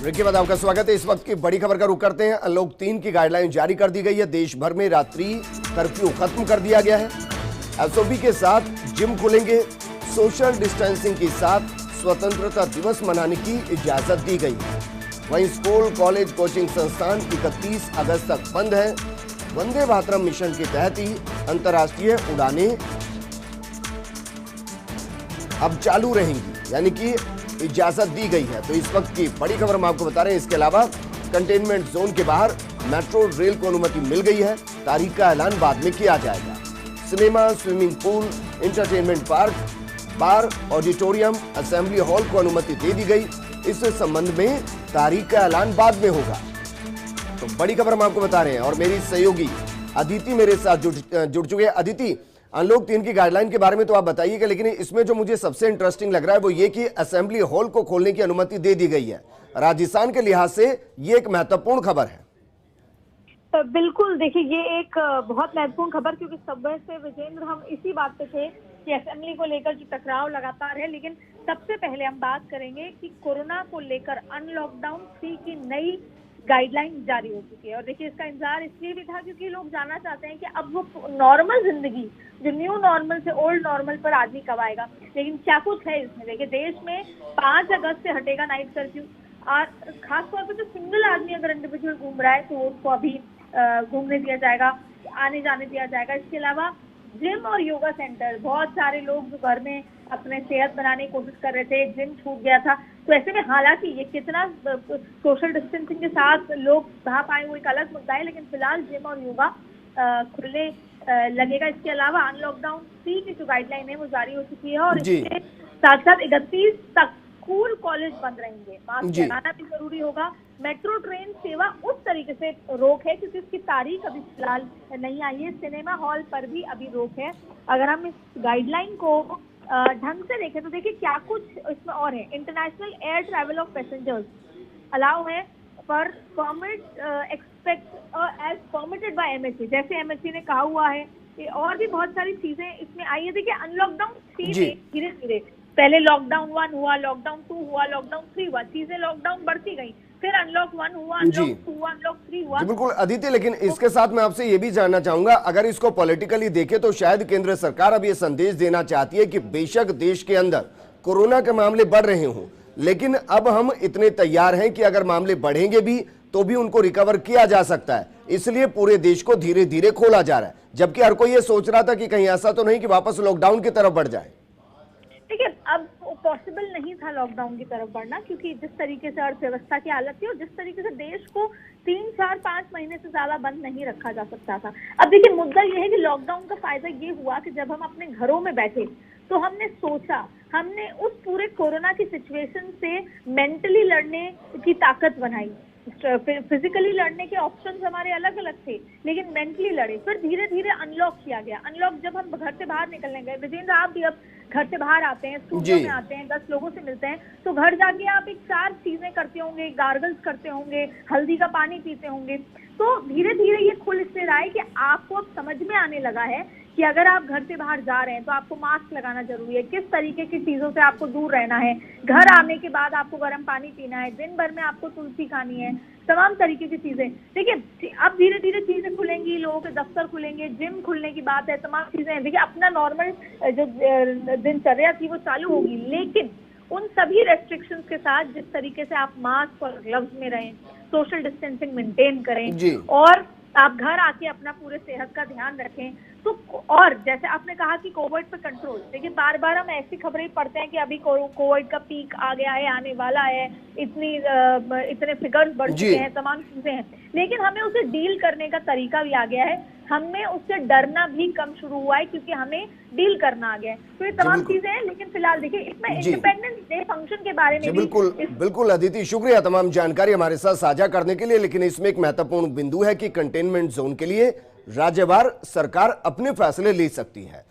Break के बाद आपका स्वागत है। इस वक्त की बड़ी खबर का रुख करते हैं। अनलॉक 3 की गाइडलाइन जारी कर दी गई है। देश भर में रात्रि कर्फ्यू खत्म कर दिया गया है। एसओपी के साथ जिम खुलेंगे। सोशल डिस्टेंसिंग के साथ स्वतंत्रता दिवस मनाने की इजाजत दी गई है। वहीं स्कूल, कॉलेज, कोचिंग संस्थान 31 अगस्त तक बंद है। वंदे मातरम मिशन के तहत ही अंतर्राष्ट्रीय उड़ानें अब चालू रहेंगी, यानी कि इजाजत दी गई है। तो इस वक्त की बड़ी खबर हम आपको बता रहे हैं। इसके अलावा कंटेनमेंट जोन के बाहर मेट्रो रेल को अनुमति मिल गई है। तारीख का ऐलान बाद में किया जाएगा। Cinema, swimming pool, entertainment park, bar, auditorium, assembly hall को अनुमति दे दी गई। इस संबंध में तारीख का ऐलान बाद में होगा। तो बड़ी खबर हम आपको बता रहे हैं और मेरी सहयोगी अदिति मेरे साथ जुड़ चुके हैं। अदिति, अनलॉक 3 की गाइडलाइन के बारे में तो आप बताइएगा, लेकिन इसमें जो मुझे सबसे इंटरेस्टिंग लग रहा है वो ये कि असेंबली हॉल को खोलने की अनुमति दे दी गई है। राजस्थान के लिहाज से ये एक महत्वपूर्ण खबर है। बिल्कुल, देखिए ये एक बहुत महत्वपूर्ण खबर, क्योंकि सुबह से विजेंद्र हम इसी बात पे थे कि असेंबली को लेकर जो टकराव लगातार है। लेकिन सबसे पहले हम बात करेंगे कि कोरोना को लेकर अनलॉकडाउन 3 की नई गाइडलाइन जारी हो चुकी है। और देखिए इसका इंतजार इसलिए भी था क्योंकि लोग जानना चाहते हैं कि अब वो नॉर्मल जिंदगी, जो न्यू नॉर्मल से ओल्ड नॉर्मल पर आदमी कब आएगा। लेकिन क्या कुछ है इसमें। देखिए देश में 5 अगस्त से हटेगा नाइट कर्फ्यू। और खासतौर पर जो सिंगल आदमी अगर इंडिविजुअल घूम रहा है तो उसको अभी घूमने दिया जाएगा, आने जाने दिया जाएगा। इसके अलावा जिम और योगा सेंटर, बहुत सारे लोग जो घर में अपने सेहत बनाने की कोशिश कर रहे थे, जिम छूट गया था। तो ऐसे में हालांकि ये कितना सोशल डिस्टेंसिंग के साथ लोग रह पाए वो एक अलग मुद्दा है, लेकिन फिलहाल जिम और योगा खुलने लगेगा। इसके अलावा अनलॉकडाउन 3 की जो गाइडलाइन है वो जारी हो चुकी है और इसके साथ साथ 31 तक स्कूल, कॉलेज बंद रहेंगे। मास्क लगाना भी जरूरी होगा। मेट्रो ट्रेन सेवा उस तरीके से रोक है क्योंकि इसकी तारीख अभी फिलहाल नहीं आई है। सिनेमा हॉल पर भी अभी रोक है। अगर हम इस गाइडलाइन को ढंग से देखें तो देखिए क्या कुछ इसमें और है। International air travel of passengers allow है पर permit expect as permitted by MHC, जैसे एमएचसी ने कहा हुआ है। और भी बहुत सारी चीजें इसमें आई है। देखिए अनलॉकडाउन 3 में धीरे धीरे पहले लॉकडाउन 1 हुआ, लॉकडाउन 2 हुआ, लॉकडाउन 3 हुआ, चीजें लॉकडाउन बढ़ती गई, फिर अनलॉक 1 हुआ, अनलॉक 2 हुआ, अनलॉक 3 हुआ। बिल्कुल अदिति, लेकिन इसके साथ मैं आपसे ये भी जानना चाहूंगा, अगर इसको पॉलिटिकली देखें तो शायद केंद्र सरकार अब ये संदेश देना चाहती है कि बेशक देश के अंदर कोरोना के मामले बढ़ रहे हों, लेकिन अब हम इतने तैयार हैं कि अगर मामले बढ़ेंगे भी तो भी उनको रिकवर किया जा सकता है। इसलिए पूरे देश को धीरे धीरे खोला जा रहा है, जबकि हर कोई ये सोच रहा था कि कहीं ऐसा तो नहीं कि वापस लॉकडाउन की तरफ बढ़ जाए। देखिए अब पॉसिबल नहीं था लॉकडाउन की तरफ बढ़ना, क्योंकि जिस तरीके से अर्थव्यवस्था की हालत थी और जिस तरीके से देश को 3, 4, 5 महीने से ज्यादा बंद नहीं रखा जा सकता था। अब देखिए मुद्दा यह है कि लॉकडाउन का फायदा ये हुआ कि जब हम अपने घरों में बैठे तो हमने सोचा, हमने उस पूरे कोरोना की सिचुएशन से मेंटली लड़ने की ताकत बनाई। फिजिकली लड़ने के ऑप्शंस हमारे अलग अलग थे, लेकिन मेंटली लड़े। फिर धीरे धीरे अनलॉक किया गया। अनलॉक जब हम घर से बाहर निकलने गए, विजेंद्र आप भी अब घर से बाहर आते हैं, स्टूडियो में आते हैं, 10 लोगों से मिलते हैं, तो घर जाके आप एक 4 चीजें करते होंगे, गार्गल्स करते होंगे, हल्दी का पानी पीते होंगे। तो धीरे धीरे ये खुल इससे रहा है कि आपको अब समझ में आने लगा है कि अगर आप घर से बाहर जा रहे हैं तो आपको मास्क लगाना जरूरी है, किस तरीके की चीजों से आपको दूर रहना है, घर आने के बाद आपको गर्म पानी पीना है, दिन भर में आपको तुलसी खानी है, तमाम तरीके की चीजें। देखिए अब धीरे धीरे चीजें खुलेंगी, लोगों के दफ्तर खुलेंगे, जिम खुलने की बात है, तमाम चीजें। देखिए अपना नॉर्मल जो दिनचर्या थी वो चालू होगी, लेकिन उन सभी रेस्ट्रिक्शंस के साथ जिस तरीके से आप मास्क और ग्लव्स में रहें, सोशल डिस्टेंसिंग मेंटेन करें और आप घर आके अपना पूरे सेहत का ध्यान रखें। तो और जैसे आपने कहा कि कोविड पे कंट्रोल, देखिए बार बार हम ऐसी खबरें पढ़ते हैं कि अभी कोविड का पीक आ गया है, आने वाला है, इतने फिगर्स बढ़ चुके हैं, तमाम चीजें हैं, लेकिन हमें उसे डील करने का तरीका भी आ गया है। हमें उससे डरना भी कम शुरू हुआ है क्योंकि हमें डील करना आ गया है। तो ये तमाम चीजें हैं, लेकिन फिलहाल देखिए इसमें इंडिपेंडेंस डे फंक्शन के बारे में बिल्कुल अदिति, शुक्रिया तमाम जानकारी हमारे साथ साझा करने के लिए। लेकिन इसमें एक महत्वपूर्ण बिंदु है कि कंटेनमेंट जोन के लिए राज्यवार सरकार अपने फैसले ले सकती है।